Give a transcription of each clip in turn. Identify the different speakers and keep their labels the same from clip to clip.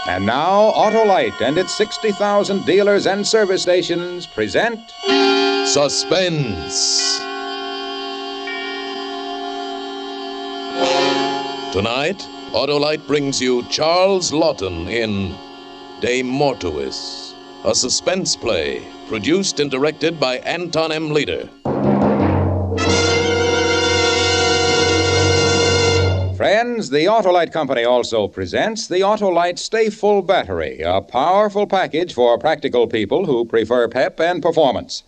Speaker 1: And now, Autolite and its 60,000 dealers and service stations present...
Speaker 2: Suspense. Tonight, Autolite brings you Charles Laughton in De Mortuis, a suspense play produced and directed by Anton M. Leader.
Speaker 1: Friends, the Autolite Company also presents the Autolite Stay Full Battery, a powerful package for practical people who prefer pep and performance.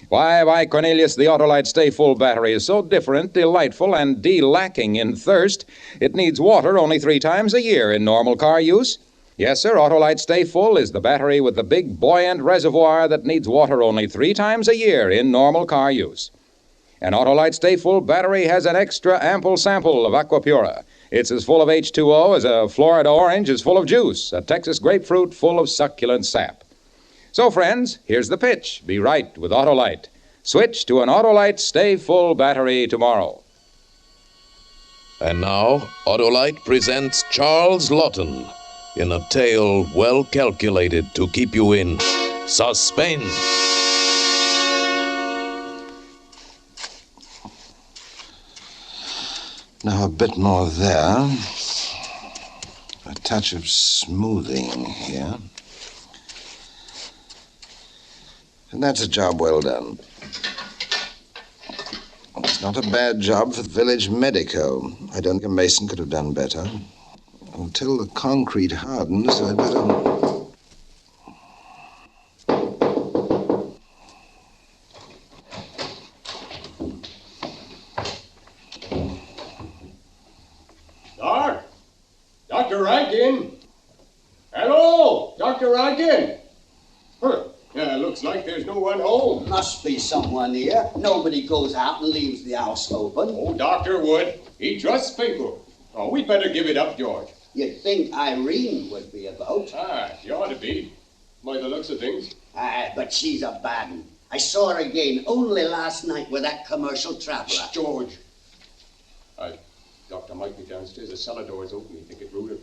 Speaker 1: Why, Cornelius, the Autolite Stay Full Battery is so different, delightful, and lacking in thirst, it needs water only 3 times a year in normal car use. Yes, sir, Autolite Stay Full is the battery with the big, buoyant reservoir that needs water only 3 times a year in normal car use. An Autolite Stay Full battery has an extra ample sample of Aquapura. It's as full of H2O as a Florida orange is full of juice, a Texas grapefruit full of succulent sap. So, friends, here's the pitch. Be right with Autolite. Switch to an Autolite Stay Full battery tomorrow.
Speaker 2: And now, Autolite presents Charles Laughton in a tale well calculated to keep you in suspense.
Speaker 3: Now a bit more there. A touch of smoothing here. And that's a job well done. It's not a bad job for the village medico. I don't think a mason could have done better. Until the concrete hardens, I'd better...
Speaker 4: Dr. Rankin? Hello, Dr. Rankin? Looks like there's no one home.
Speaker 5: Must be someone here. Nobody goes out and leaves the house open.
Speaker 4: Oh, Doctor would. He trusts people. Oh, we'd better give it up, George.
Speaker 5: You'd think Irene would be about.
Speaker 4: She ought to be, by the looks of things.
Speaker 5: But she's a bad one. I saw her again only last night with that commercial traveler.
Speaker 4: George. Doctor might be downstairs. The cellar door's open. You think it rude of...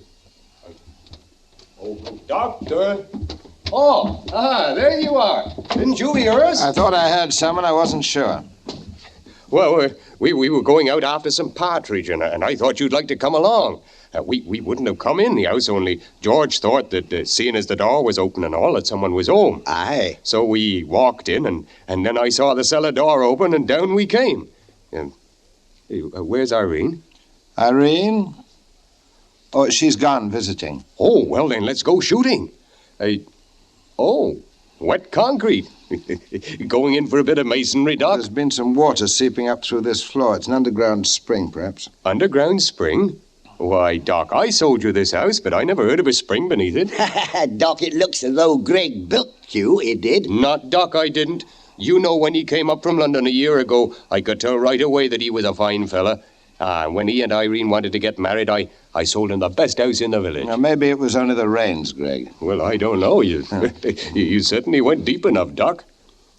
Speaker 4: Doctor! Oh, there you are. Didn't you hear us?
Speaker 3: I thought I heard someone. I wasn't sure.
Speaker 4: Well, we were going out after some partridge, and I thought you'd like to come along. We wouldn't have come in the house, only George thought that, seeing as the door was open and all, that someone was home.
Speaker 5: Aye.
Speaker 4: So we walked in, and then I saw the cellar door open, and down we came. Where's Irene?
Speaker 3: Irene? Oh, she's gone visiting.
Speaker 4: Oh, well then, let's go shooting. Wet concrete. Going in for a bit of masonry, Doc?
Speaker 3: There's been some water seeping up through this floor. It's an underground spring, perhaps.
Speaker 4: Underground spring? Why, Doc, I sold you this house, but I never heard of a spring beneath it.
Speaker 5: Doc, it looks as though Greg built you, it did.
Speaker 4: Not Doc, I didn't. You know, when he came up from London a year ago, I could tell right away that he was a fine fella. When he and Irene wanted to get married, I sold him the best house in the village.
Speaker 3: Now, maybe it was only the rains, Greg.
Speaker 4: Well, I don't know. You certainly went deep enough, Doc.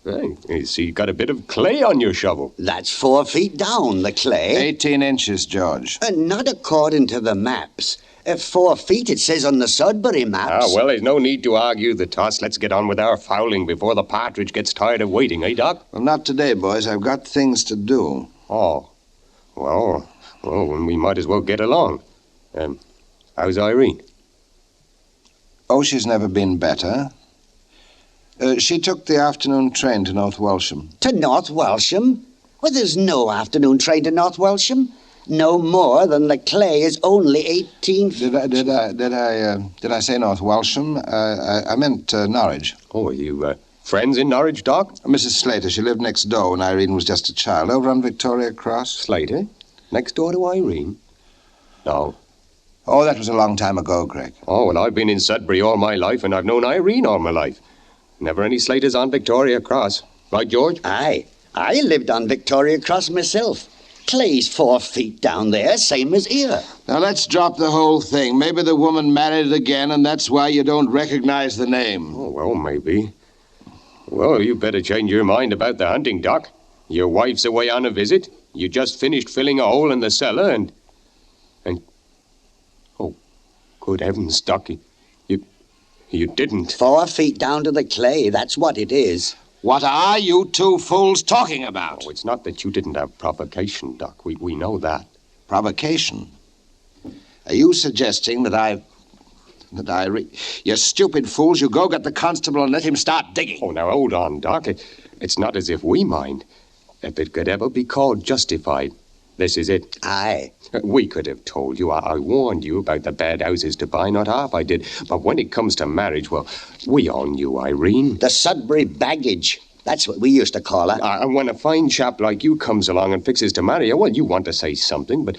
Speaker 4: You see, you got a bit of clay on your shovel.
Speaker 5: That's 4 feet down, the clay.
Speaker 3: 18 inches, George.
Speaker 5: Not according to the maps. 4 feet, it says on the Sudbury maps.
Speaker 4: Well, there's no need to argue the toss. Let's get on with our fowling before the partridge gets tired of waiting, eh, Doc?
Speaker 3: Well, not today, boys. I've got things to do.
Speaker 4: Oh. Well, we might as well get along. How's Irene?
Speaker 3: Oh, she's never been better. She took the afternoon train to North Welsham.
Speaker 5: To North Welsham? Well, there's no afternoon train to North Welsham. No more than the clay is only 18 feet.
Speaker 3: Did I say North Welsham? I meant Norwich.
Speaker 4: Oh, are you friends in Norwich, Doc?
Speaker 3: Mrs. Slater. She lived next door when Irene was just a child, over on Victoria Cross.
Speaker 4: Slater? Next door to Irene? No.
Speaker 3: Oh, that was a long time ago, Greg.
Speaker 4: Oh, well, I've been in Sudbury all my life, and I've known Irene all my life. Never any Slaters on Victoria Cross. Right, George?
Speaker 5: Aye. I lived on Victoria Cross myself. Clay's 4 feet down there, same as here.
Speaker 3: Now, let's drop the whole thing. Maybe the woman married again, and that's why you don't recognize the name.
Speaker 4: Oh, well, maybe. Well, you better change your mind about the hunting, Doc. Your wife's away on a visit. You just finished filling a hole in the cellar, and... Oh, good heavens, Doc. You didn't.
Speaker 5: 4 feet down to the clay, that's what it is.
Speaker 3: What are you two fools talking about?
Speaker 4: Oh, it's not that you didn't have provocation, Doc. We know that.
Speaker 3: Provocation? Are you suggesting that You stupid fools, you go get the constable and let him start digging.
Speaker 4: Oh, now, hold on, Doc. It's not as if we mind. If it could ever be called justified, this is it.
Speaker 5: Aye.
Speaker 4: We could have told you. I warned you about the bad houses to buy, not half I did. But when it comes to marriage, well, we all knew Irene.
Speaker 5: The Sudbury baggage. That's what we used to call her.
Speaker 4: And when a fine chap like you comes along and fixes to marry her, well, you want to say something, but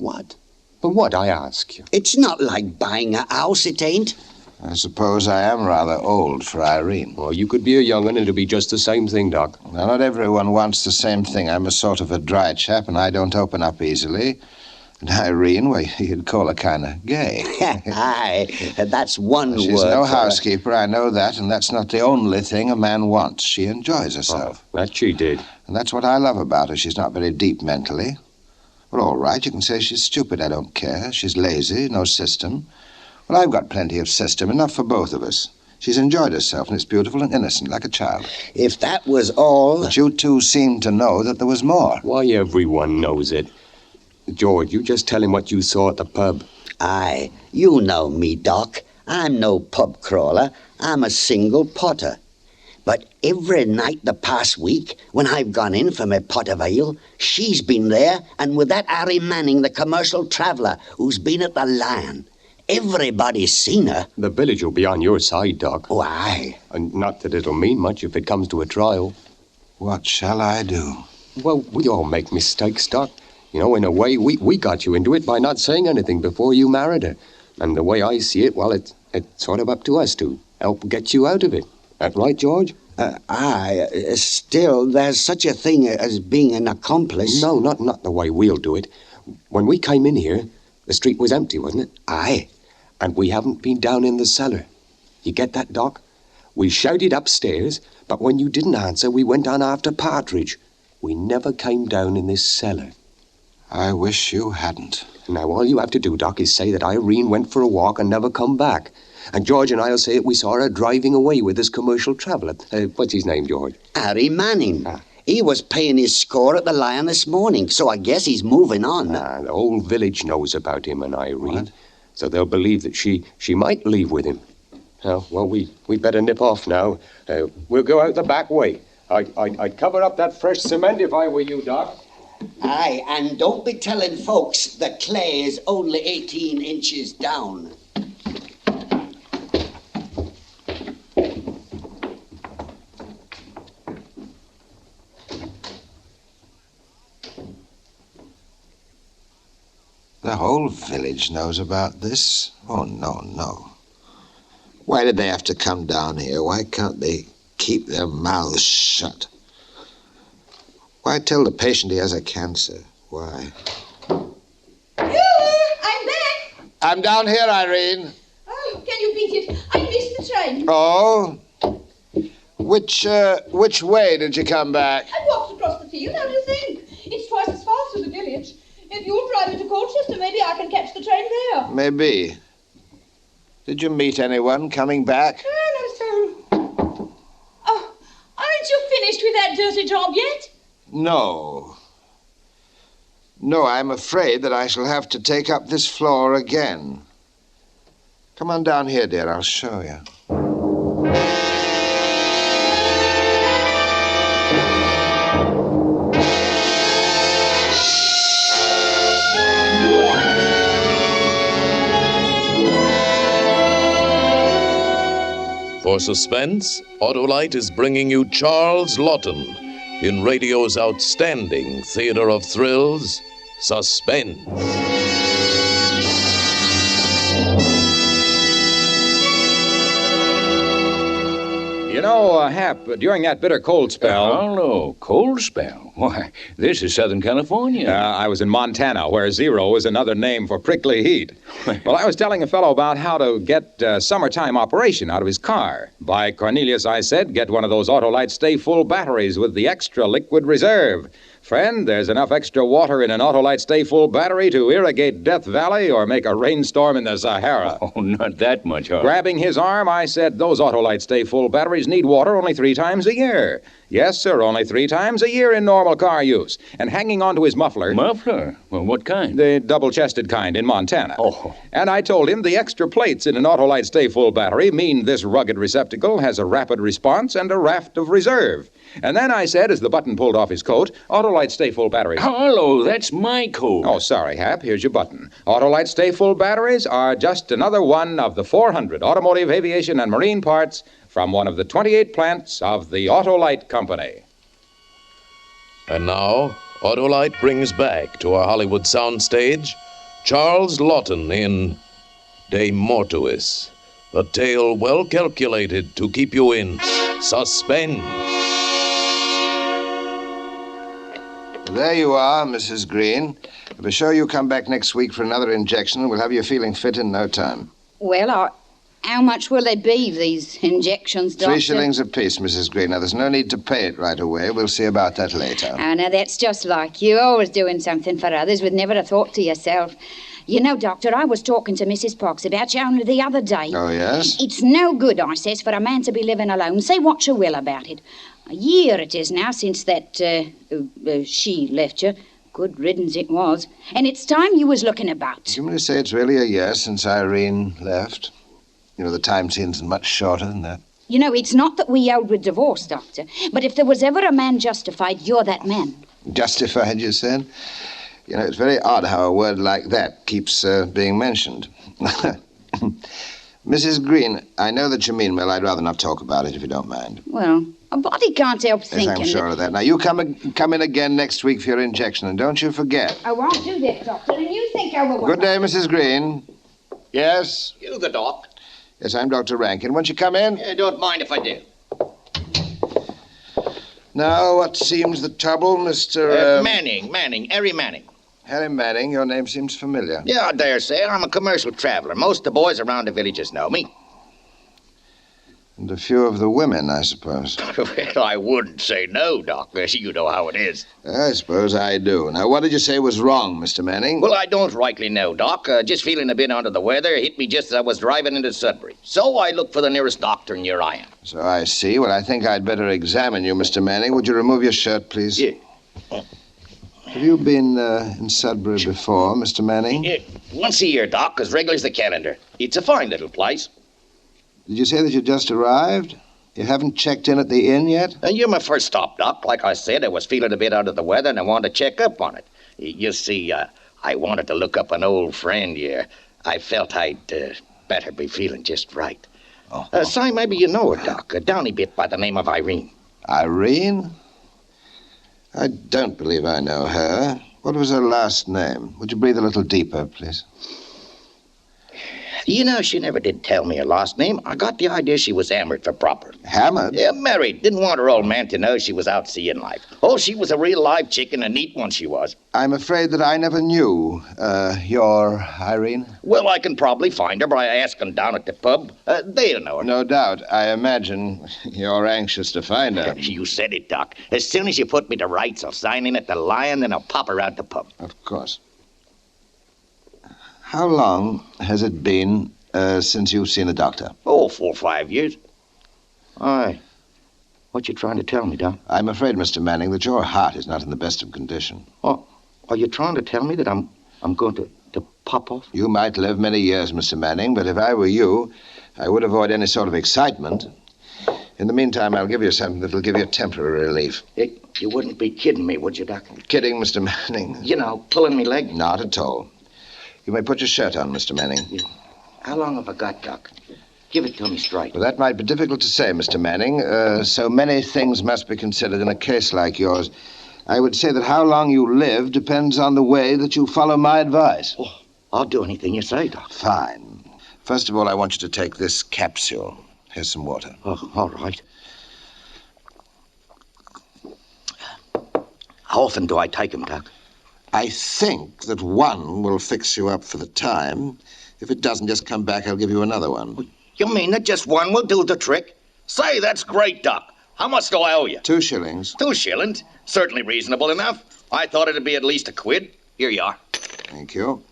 Speaker 4: what? But what, I ask you?
Speaker 5: It's not like buying a house, it ain't.
Speaker 3: I suppose I am rather old for Irene.
Speaker 4: Well, you could be a young'un and it'll be just the same thing, Doc.
Speaker 3: Now, not everyone wants the same thing. I'm a sort of a dry chap, and I don't open up easily. And Irene, well, you'd call her kind of gay.
Speaker 5: Aye, that's one word.
Speaker 3: She's no housekeeper, I know that, and that's not the only thing a man wants. She enjoys herself.
Speaker 4: Oh, that she did.
Speaker 3: And that's what I love about her. She's not very deep mentally. Well, all right, you can say she's stupid. I don't care. She's lazy, no system. Well, I've got plenty of system, enough for both of us. She's enjoyed herself, and it's beautiful and innocent, like a child.
Speaker 5: If that was all...
Speaker 3: But you two seem to know that there was more.
Speaker 4: Why, everyone knows it. George, you just tell him what you saw at the pub.
Speaker 5: Aye, you know me, Doc. I'm no pub crawler. I'm a single potter. But every night the past week, when I've gone in for my pot of ale, she's been there, and with that Harry Manning, the commercial traveller, who's been at the Lion. Everybody's seen her.
Speaker 4: The village will be on your side, Doc.
Speaker 5: Oh, aye.
Speaker 4: And not that it'll mean much if it comes to a trial.
Speaker 3: What shall I do?
Speaker 4: Well, we all make mistakes, Doc. You know, in a way, we got you into it by not saying anything before you married her. And the way I see it, well, it's sort of up to us to help get you out of it. That right, George?
Speaker 5: Aye. Still, there's such a thing as being an accomplice.
Speaker 4: No, not the way we'll do it. When we came in here, the street was empty, wasn't it?
Speaker 5: Aye.
Speaker 4: And we haven't been down in the cellar. You get that, Doc? We shouted upstairs, but when you didn't answer, we went on after Partridge. We never came down in this cellar.
Speaker 3: I wish you hadn't.
Speaker 4: Now, all you have to do, Doc, is say that Irene went for a walk and never come back. And George and I'll say that we saw her driving away with this commercial traveller. What's his name, George?
Speaker 5: Harry Manning. He was paying his score at the Lion this morning, so I guess he's moving on.
Speaker 4: The whole village knows about him and Irene.
Speaker 3: What?
Speaker 4: So they'll believe that she might leave with him. Well, we better nip off now. We'll go out the back way. I'd cover up that fresh cement if I were you, Doc.
Speaker 5: Aye, and don't be telling folks the clay is only 18 inches down.
Speaker 3: The whole village knows about this? Oh, no. Why did they have to come down here? Why can't they keep their mouths shut? Why tell the patient he has a cancer? Why?
Speaker 6: I'm back.
Speaker 3: I'm down here, Irene.
Speaker 6: Oh, can you beat it? I missed the train.
Speaker 3: Oh? Which way did you come back?
Speaker 6: I walked across the field. How do you think? It's twice as far to the village. If you'll drive me to Colchester, maybe I can catch the train there.
Speaker 3: Maybe. Did you meet anyone coming back?
Speaker 6: Oh, no, sir. Oh, aren't you finished with that dirty job yet?
Speaker 3: No. No, I'm afraid that I shall have to take up this floor again. Come on down here, dear. I'll show you.
Speaker 2: For Suspense, Autolite is bringing you Charles Laughton in radio's outstanding theater of thrills, Suspense.
Speaker 1: You know, Hap, during that bitter cold spell...
Speaker 7: Oh, no. Cold spell? Why, this is Southern California.
Speaker 1: I was in Montana, where zero is another name for prickly heat. Well, I was telling a fellow about how to get summertime operation out of his car. By Cornelius, I said, get one of those Autolite Stay Full batteries with the extra liquid reserve. Friend, there's enough extra water in an Autolite Stay Full battery to irrigate Death Valley or make a rainstorm in the Sahara.
Speaker 7: Oh, not that much, huh?
Speaker 1: Grabbing his arm, I said, those Autolite Stay Full batteries need water only 3 times a year. Yes, sir, only 3 times a year in normal car use. And hanging onto his muffler...
Speaker 7: Muffler? Well, what kind?
Speaker 1: The double-chested kind in Montana.
Speaker 7: Oh.
Speaker 1: And I told him the extra plates in an Autolite Stay Full battery mean this rugged receptacle has a rapid response and a raft of reserve. And then I said, as the button pulled off his coat, Autolite Stay Full batteries...
Speaker 7: Hello, that's my coat.
Speaker 1: Oh, sorry, Hap. Here's your button. Autolite Stay Full batteries are just another one of the 400 automotive, aviation, and marine parts from one of the 28 plants of the Autolite Company.
Speaker 2: And now, Autolite brings back to our Hollywood soundstage Charles Laughton in De Mortuis, a tale well calculated to keep you in suspense.
Speaker 3: There you are, Mrs. Green. I'll be sure you come back next week for another injection, and we'll have you feeling fit in no time.
Speaker 8: Well, how much will they be, these injections, Doctor?
Speaker 3: 3 shillings apiece, Mrs. Green. Now, there's no need to pay it right away. We'll see about that later.
Speaker 8: Oh, now, that's just like you, always doing something for others with never a thought to yourself. You know, Doctor, I was talking to Mrs. Pox about you only the other day.
Speaker 3: Oh, yes?
Speaker 8: It's no good, I says, for a man to be living alone. Say what you will about it. A year it is now since that, she left you. Good riddance it was. And it's time you was looking about.
Speaker 3: Do you mean to say it's really a year since Irene left? You know, the time seems much shorter than that.
Speaker 8: You know, it's not that we held with divorce, Doctor, but if there was ever a man justified, you're that man.
Speaker 3: Justified, you said? You know, it's very odd how a word like that keeps being mentioned. Mrs. Green, I know that you mean well. I'd rather not talk about it if you don't mind.
Speaker 8: Well, a body can't help thinking.
Speaker 3: Yes, I'm sure of that. Now, you come in again next week for your injection, and don't you forget.
Speaker 8: I won't do that, Doctor, and you think I will...
Speaker 3: Good day, Mrs. Green. Yes?
Speaker 9: You the doc?
Speaker 3: Yes, I'm Dr. Rankin. Won't you come in?
Speaker 9: Don't mind if I do.
Speaker 3: Now, what seems the trouble, Mr.
Speaker 9: Manning, Harry Manning.
Speaker 3: Harry Manning, your name seems familiar.
Speaker 9: Yeah, I dare say. I'm a commercial traveler. Most of the boys around the villages know me.
Speaker 3: And a few of the women, I suppose.
Speaker 9: Well, I wouldn't say no, Doc. You know how it is.
Speaker 3: I suppose I do. Now, what did you say was wrong, Mr. Manning?
Speaker 9: Well, I don't rightly know, Doc. Just feeling a bit under the weather. Hit me just as I was driving into Sudbury. So I looked for the nearest doctor, and here I am.
Speaker 3: So I see. Well, I think I'd better examine you, Mr. Manning. Would you remove your shirt, please?
Speaker 9: Yeah.
Speaker 3: Have you been in Sudbury before, Mr. Manning?
Speaker 9: Yeah. Once a year, Doc, as regular as the calendar. It's a fine little place.
Speaker 3: Did you say that you just arrived? You haven't checked in at the inn yet?
Speaker 9: You're my first stop, Doc. Like I said, I was feeling a bit under the weather, and I wanted to check up on it. You see, I wanted to look up an old friend here. I felt I'd better be feeling just right. Si, maybe you know her, Doc. A downy bit by the name of Irene.
Speaker 3: Irene? I don't believe I know her. What was her last name? Would you breathe a little deeper, please?
Speaker 9: You know, she never did tell me her last name. I got the idea she was hammered for proper.
Speaker 3: Hammered?
Speaker 9: Yeah, married. Didn't want her old man to know she was out seeing life. Oh, she was a real live chicken, a neat one she was.
Speaker 3: I'm afraid that I never knew your Irene.
Speaker 9: Well, I can probably find her by asking down at the pub. They'll know her.
Speaker 3: No doubt. I imagine you're anxious to find her.
Speaker 9: You said it, Doc. As soon as you put me to rights, I'll sign in at the Lion, then I'll pop her out the pub.
Speaker 3: Of course. How long has it been since you've seen a doctor?
Speaker 9: Oh, 4 or 5 years. Aye. What you trying to tell me, Doc?
Speaker 3: I'm afraid, Mr. Manning, that your heart is not in the best of condition.
Speaker 9: Oh, are you trying to tell me that I'm going to pop off?
Speaker 3: You might live many years, Mr. Manning, but if I were you, I would avoid any sort of excitement. In the meantime, I'll give you something that'll give you temporary relief.
Speaker 9: You wouldn't be kidding me, would you, Doc?
Speaker 3: Kidding, Mr. Manning?
Speaker 9: You know, pulling me leg?
Speaker 3: Not at all. You may put your shirt on, Mr. Manning.
Speaker 9: Yeah. How long have I got, Doc? Give it to me straight.
Speaker 3: Well, that might be difficult to say, Mr. Manning. So many things must be considered in a case like yours. I would say that how long you live depends on the way that you follow my advice.
Speaker 9: Oh, I'll do anything you say, Doc.
Speaker 3: Fine. First of all, I want you to take this capsule. Here's some water.
Speaker 9: Oh, all right. How often do I take them, Doc?
Speaker 3: I think that one will fix you up for the time. If it doesn't, just come back. I'll give you another one.
Speaker 9: You mean that just one will do the trick? Say, that's great, Doc. How much do I owe you?
Speaker 3: 2 shillings.
Speaker 9: 2 shillings? Certainly reasonable enough. I thought it'd be at least a quid. Here you are.
Speaker 3: Thank you.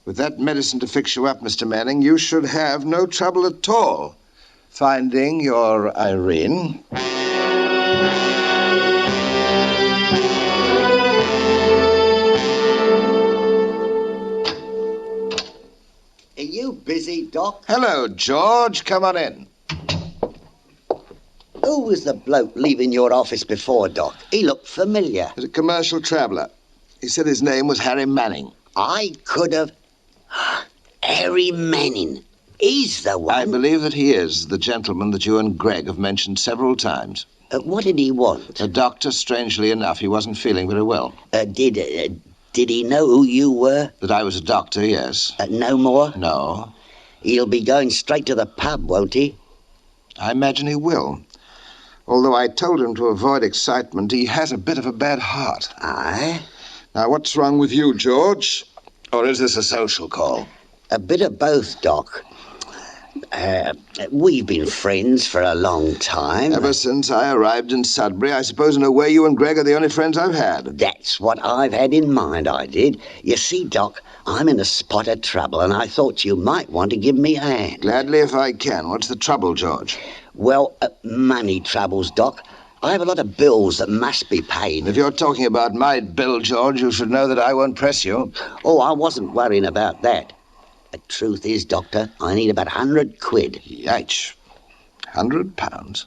Speaker 3: With that medicine to fix you up, Mr. Manning, you should have no trouble at all finding your Irene.
Speaker 5: Are you busy, Doc?
Speaker 3: Hello, George. Come on in.
Speaker 5: Who was the bloke leaving your office before, Doc? He looked familiar.
Speaker 3: He's a commercial traveller. He said his name was Harry Manning.
Speaker 5: I could have... Harry Manning. He's the one.
Speaker 3: I believe that he is the gentleman that you and Greg have mentioned several times.
Speaker 5: What did he want?
Speaker 3: A doctor, strangely enough. He wasn't feeling very well.
Speaker 5: Did he know who you were?
Speaker 3: That I was a doctor, yes.
Speaker 5: No more?
Speaker 3: No.
Speaker 5: He'll be going straight to the pub, won't he?
Speaker 3: I imagine he will. Although I told him to avoid excitement, he has a bit of a bad heart.
Speaker 5: Aye?
Speaker 3: Now, what's wrong with you, George? Or is this a social call?
Speaker 5: A bit of both, Doc. We've been friends for a long time.
Speaker 3: Ever since I arrived in Sudbury, I suppose in a way you and Greg are the only friends I've had.
Speaker 5: That's what I've had in mind, I did. You see, Doc, I'm in a spot of trouble, and I thought you might want to give me a hand.
Speaker 3: Gladly if I can. What's the trouble, George?
Speaker 5: Well, money troubles, Doc. I have a lot of bills that must be paid.
Speaker 3: If you're talking about my bill, George, you should know that I won't press you.
Speaker 5: Oh, I wasn't worrying about that. The truth is, Doctor, I need about 100 quid.
Speaker 3: Yikes. £100?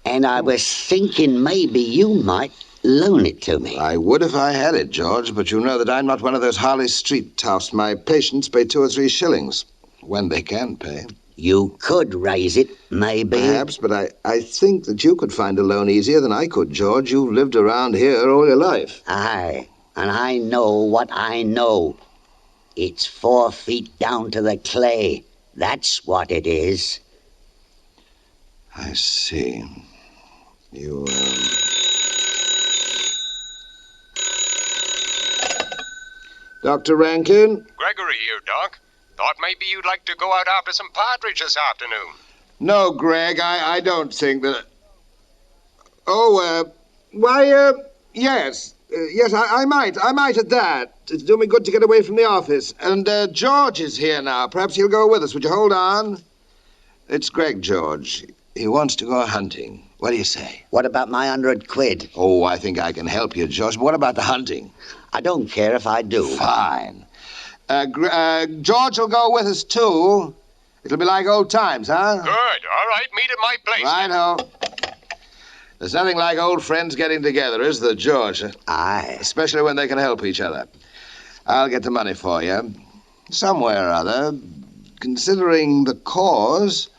Speaker 5: And I was thinking maybe you might loan it to me.
Speaker 3: I would if I had it, George, but you know that I'm not one of those Harley Street toughs. My patients pay 2 or 3 shillings, when they can pay.
Speaker 5: You could raise it, maybe.
Speaker 3: Perhaps, but I think that you could find a loan easier than I could, George. You've lived around here all your life.
Speaker 5: Aye, and I know what I know. It's 4 feet down to the clay. That's what it is.
Speaker 3: I see. You, Dr. Rankin?
Speaker 4: Gregory here, Doc. Thought maybe you'd like to go out after some partridge this afternoon.
Speaker 3: No, Greg, I don't think that... Yes. Yes, I might at that. It's doing me good to get away from the office. And George is here now. Perhaps he'll go with us. Would you hold on? It's Greg, George. He wants to go hunting. What do you say?
Speaker 5: What about my 100 quid?
Speaker 3: Oh, I think I can help you, George. But what about the hunting?
Speaker 5: I don't care if I do.
Speaker 3: Fine. George will go with us, too. It'll be like old times, huh?
Speaker 4: Good. All right. Meet at my place.
Speaker 3: Righto. There's nothing like old friends getting together, is there, George?
Speaker 5: Aye.
Speaker 3: Especially when they can help each other. I'll get the money for you. Somewhere or other. Considering the cause,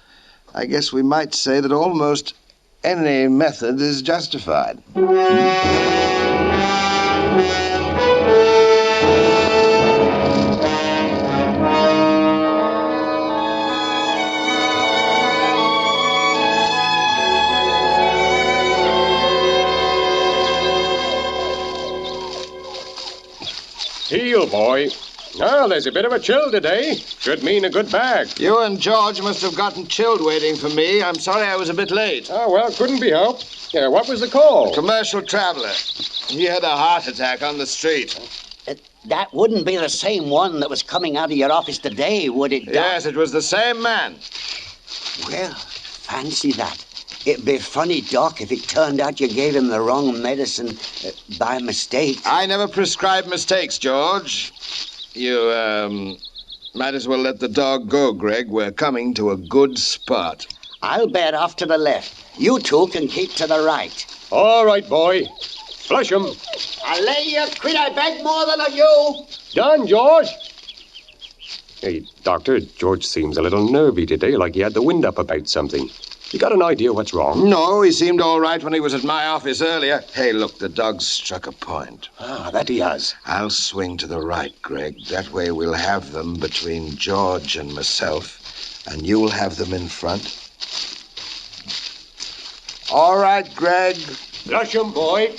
Speaker 3: I guess we might say that almost any method is justified.
Speaker 4: Heel, boy. Well, there's a bit of a chill today. Should mean a good bag.
Speaker 3: You and George must have gotten chilled waiting for me. I'm sorry I was a bit late.
Speaker 4: Oh, well, couldn't be helped. Yeah, what was the call?
Speaker 3: Commercial traveler. He had a heart attack on the street.
Speaker 5: That wouldn't be the same one that was coming out of your office today, would it, Doc?
Speaker 3: Yes, it was the same man.
Speaker 5: Well, fancy that. It'd be funny, Doc, if it turned out you gave him the wrong medicine by mistake.
Speaker 3: I never prescribe mistakes, George. You, might as well let the dog go, Greg. We're coming to a good spot.
Speaker 5: I'll bear off to the left. You two can keep to the right.
Speaker 4: All right, boy. Flush 'em.
Speaker 5: I'll lay you a quid, I beg, more than of you.
Speaker 4: Done, George. Hey, Doctor, George seems a little nervy today, like he had the wind up about something. You got an idea what's wrong?
Speaker 3: No, he seemed all right when he was at my office earlier. Hey, look, the dog's struck a point.
Speaker 5: Ah, that he has.
Speaker 3: I'll swing to the right, Greg. That way we'll have them between George and myself, and you'll have them in front. All right, Greg.
Speaker 4: Flush 'em, boy.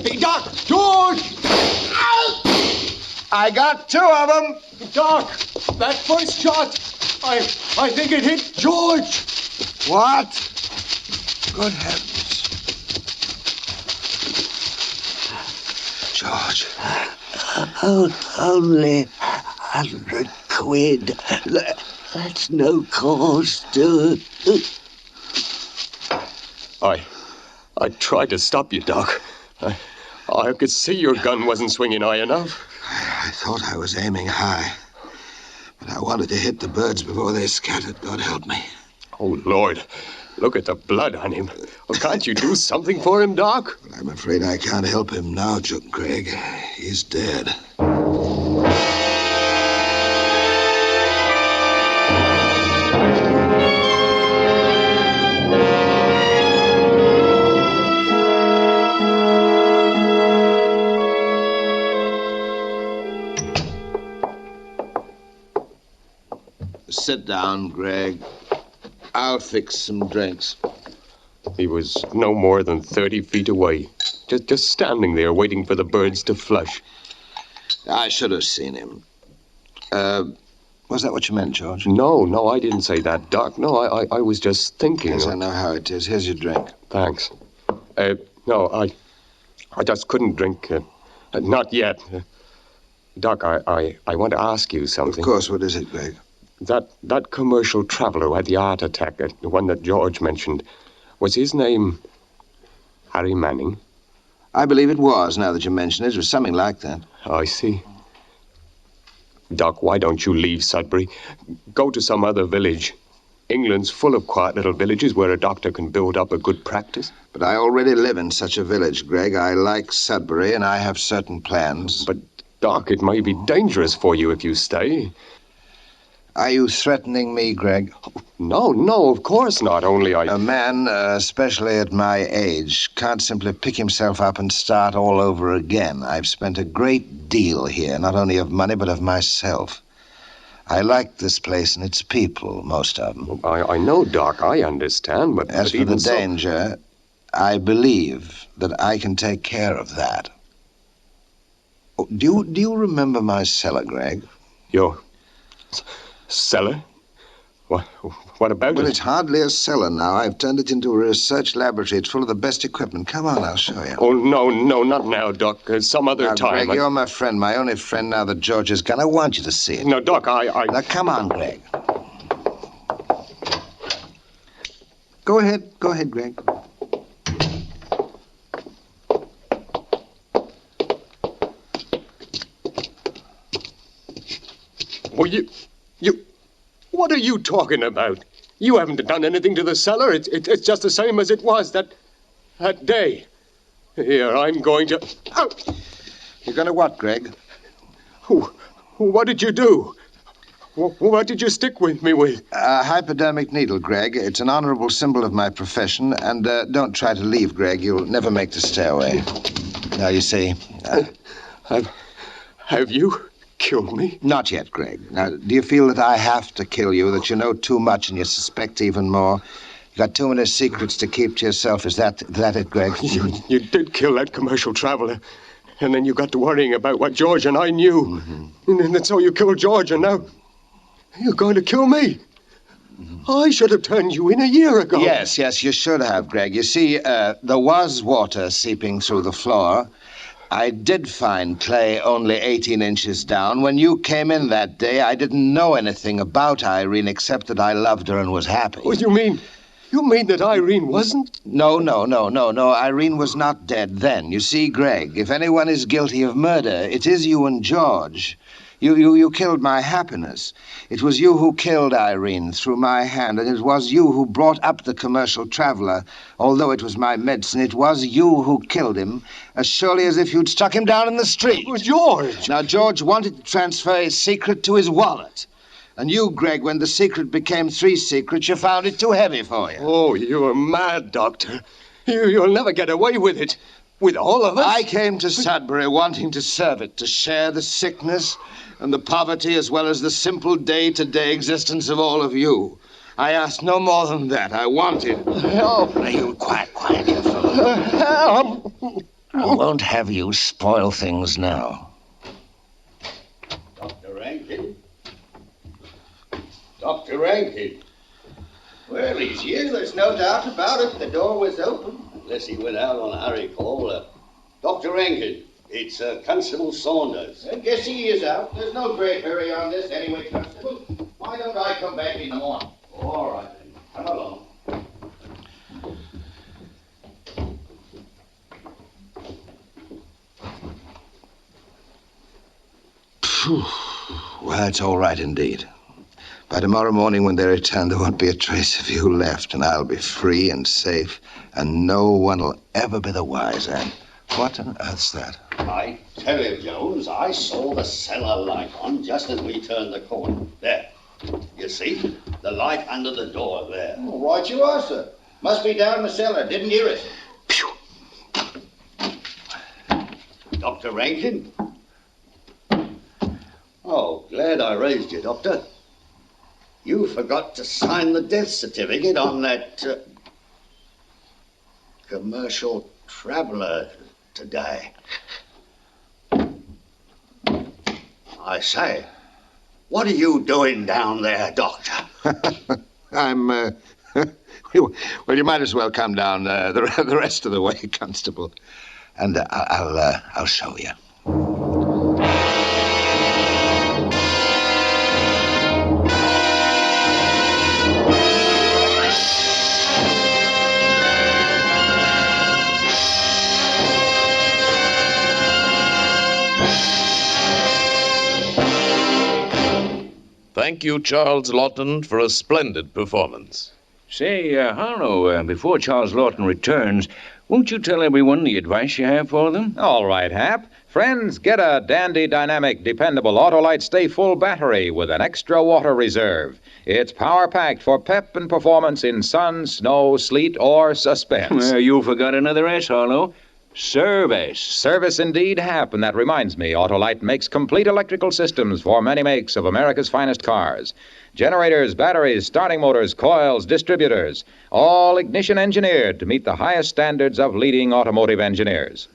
Speaker 5: Hey, Doc! George! Ow!
Speaker 3: I got 2 of them.
Speaker 4: Doc, that first shot, I think it hit George.
Speaker 3: What? Good heavens. George?
Speaker 5: Only 100 quid. That's no cause to...
Speaker 4: I tried to stop you, Doc. I could see your gun wasn't swinging high enough.
Speaker 3: I thought I was aiming high. But I wanted to hit the birds before they scattered. God help me.
Speaker 4: Oh, Lord. Look at the blood on him. Well, can't you do something for him, Doc?
Speaker 3: I'm afraid I can't help him now, Craig. He's dead. Sit down, Greg. I'll fix some drinks.
Speaker 4: He was no more than 30 feet away. Just standing there waiting for the birds to flush.
Speaker 3: I should have seen him. Was that what you meant, George?
Speaker 4: No, I didn't say that, Doc. No, I was just thinking.
Speaker 3: Yes, I know how it is. Here's your drink.
Speaker 4: Thanks. No, I just couldn't drink. Not yet. Doc, I want to ask you something.
Speaker 3: Of course. What is it, Greg?
Speaker 4: That commercial traveler who had the heart attack, the one that George mentioned, was his name Harry Manning?
Speaker 3: I believe it was, now that you mention it. It was something like that.
Speaker 4: I see. Doc, why don't you leave Sudbury? Go to some other village. England's full of quiet little villages where a doctor can build up a good practice.
Speaker 3: But I already live in such a village, Greg. I like Sudbury, and I have certain plans.
Speaker 4: But, Doc, it may be dangerous for you if you stay.
Speaker 3: Are you threatening me, Greg?
Speaker 4: No, of course not. Only
Speaker 3: A man, especially at my age, can't simply pick himself up and start all over again. I've spent a great deal here, not only of money, but of myself. I like this place and its people, most of them.
Speaker 4: I know, Doc, I understand, but...
Speaker 3: As for the danger, I believe that I can take care of that. Oh, do you remember my cellar, Greg?
Speaker 4: Your cellar? What about it?
Speaker 3: Well, it's hardly a cellar now. I've turned it into a research laboratory. It's full of the best equipment. Come on, I'll show you.
Speaker 4: Oh, no, not now, Doc. Some other time.
Speaker 3: Greg, you're my friend, my only friend now that George is gone. I want you to see it.
Speaker 4: No, Doc, I...
Speaker 3: Now, come on, Greg. Go ahead, Greg.
Speaker 4: Well, you... What are you talking about? You haven't done anything to the cellar. It's just the same as it was that day. Here, I'm going to... Oh!
Speaker 3: You're going to what, Greg?
Speaker 4: What did you do? What did you stick with me with?
Speaker 3: A hypodermic needle, Greg. It's an honorable symbol of my profession. And don't try to leave, Greg. You'll never make the stairway. Now, you see...
Speaker 4: Have you... killed me?
Speaker 3: Not yet, Greg. Now, do you feel that I have to kill you, that you know too much and you suspect even more? You got too many secrets to keep to yourself. Is that it, Greg?
Speaker 4: You did kill that commercial traveler. And then you got to worrying about what George and I knew. Mm-hmm. And so you killed George, and now you're going to kill me. Mm-hmm. I should have turned you in a year ago.
Speaker 3: Yes, you should have, Greg. You see, there was water seeping through the floor. I did find clay only 18 inches down. When you came in that day, I didn't know anything about Irene except that I loved her and was happy.
Speaker 4: What do you mean? You mean that Irene wasn't?
Speaker 3: No. Irene was not dead then. You see, Greg, if anyone is guilty of murder, it is you and George. You killed my happiness. It was you who killed Irene through my hand, and it was you who brought up the commercial traveler. Although it was my medicine, it was you who killed him, as surely as if you'd struck him down in the street.
Speaker 4: It was George.
Speaker 3: Now, George wanted to transfer his secret to his wallet. And you, Greg, when the secret became 3 secrets, you found it too heavy for you.
Speaker 4: Oh, you're mad, Doctor. You'll never get away with it. With all of us.
Speaker 3: I came to Sudbury wanting to serve it, to share the sickness and the poverty as well as the simple day-to-day existence of all of you. I asked no more than that. I wanted...
Speaker 5: Help! Now, you quiet, you fellow.
Speaker 4: Help!
Speaker 5: I won't have you spoil things now.
Speaker 10: Dr. Rankin? Dr. Rankin? Well, he's here. There's no doubt about it. The door was open. Unless he went out on a hurry call. Dr. Rankin. It's Constable Saunders.
Speaker 11: I guess he is out. There's no great hurry on this anyway, Constable. Why don't I come back in the morning?
Speaker 10: All right, then. Come along.
Speaker 3: Phew. Well, it's all right indeed. By tomorrow morning when they return, there won't be a trace of you left, and I'll be free and safe, and no one will ever be the wiser. What on earth's that?
Speaker 10: I tell you, Jones, I saw the cellar light on just as we turned the corner. There. You see? The light under the door there.
Speaker 11: Oh, right you are, sir. Must be down in the cellar. Didn't hear it.
Speaker 3: Phew.
Speaker 10: Dr. Rankin? Oh, glad I raised you, Doctor. You forgot to sign the death certificate on that commercial traveler today. I say, what are you doing down there, Doctor?
Speaker 3: I'm, well, you might as well come down the rest of the way, Constable. And I'll show you.
Speaker 2: Thank you, Charles Laughton, for a splendid performance.
Speaker 7: Say, Harlow, before Charles Laughton returns, won't you tell everyone the advice you have for them?
Speaker 1: All right, Hap. Friends, get a dandy, dynamic, dependable Autolite Stay Full battery with an extra water reserve. It's power-packed for pep and performance in sun, snow, sleet, or suspense.
Speaker 7: Well, you forgot another S, Harlow. Service.
Speaker 1: Service indeed, Hap, and that reminds me, Autolite makes complete electrical systems for many makes of America's finest cars. Generators, batteries, starting motors, coils, distributors, all ignition engineered to meet the highest standards of leading automotive engineers.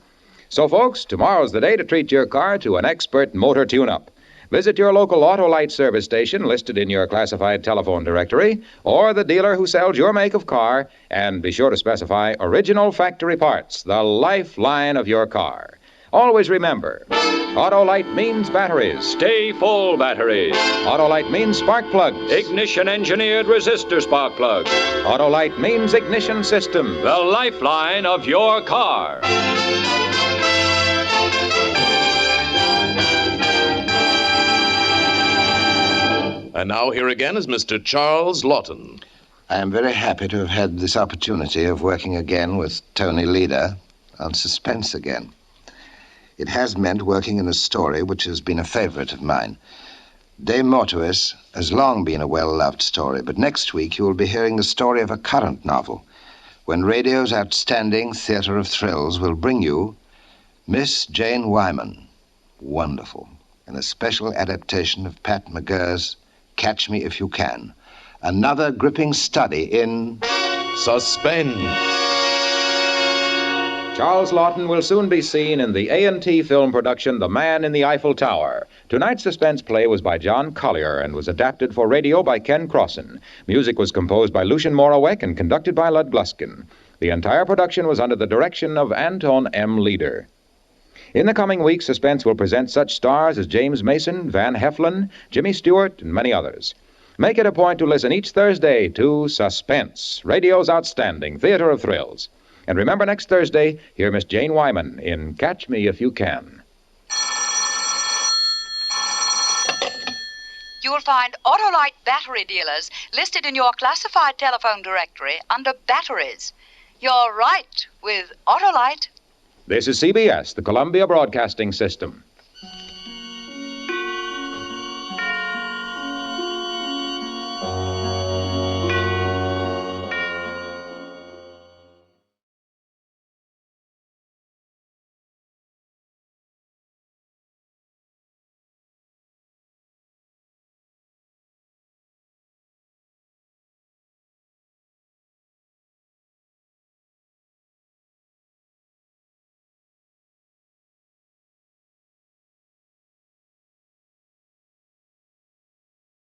Speaker 1: So, folks, tomorrow's the day to treat your car to an expert motor tune-up. Visit your local Autolite service station listed in your classified telephone directory, or the dealer who sells your make of car, and be sure to specify original factory parts, the lifeline of your car. Always remember, Autolite means batteries.
Speaker 7: Stay full batteries.
Speaker 1: Autolite means spark plugs.
Speaker 7: Ignition-engineered resistor spark plugs.
Speaker 1: Autolite means ignition system.
Speaker 7: The lifeline of your car.
Speaker 2: And now here again is Mr. Charles Laughton.
Speaker 3: I am very happy to have had this opportunity of working again with Tony Leader on Suspense again. It has meant working in a story which has been a favorite of mine. De Mortuis has long been a well-loved story, but next week you will be hearing the story of a current novel, when radio's outstanding theater of thrills will bring you Miss Jane Wyman. Wonderful. In a special adaptation of Pat McGurr's Catch Me If You Can. Another gripping study in
Speaker 2: Suspense.
Speaker 1: Charles Laughton will soon be seen in the A&T film production The Man in the Eiffel Tower. Tonight's suspense play was by John Collier and was adapted for radio by Ken Crossan. Music was composed by Lucien Morawek and conducted by Lud Gluskin. The entire production was under the direction of Anton M. Leader. In the coming weeks, Suspense will present such stars as James Mason, Van Heflin, Jimmy Stewart, and many others. Make it a point to listen each Thursday to Suspense, radio's outstanding theater of thrills. And remember, next Thursday, hear Miss Jane Wyman in Catch Me If You Can.
Speaker 12: You will find Autolite battery dealers listed in your classified telephone directory under batteries. You're right with Autolite.
Speaker 1: This is CBS, the Columbia Broadcasting System.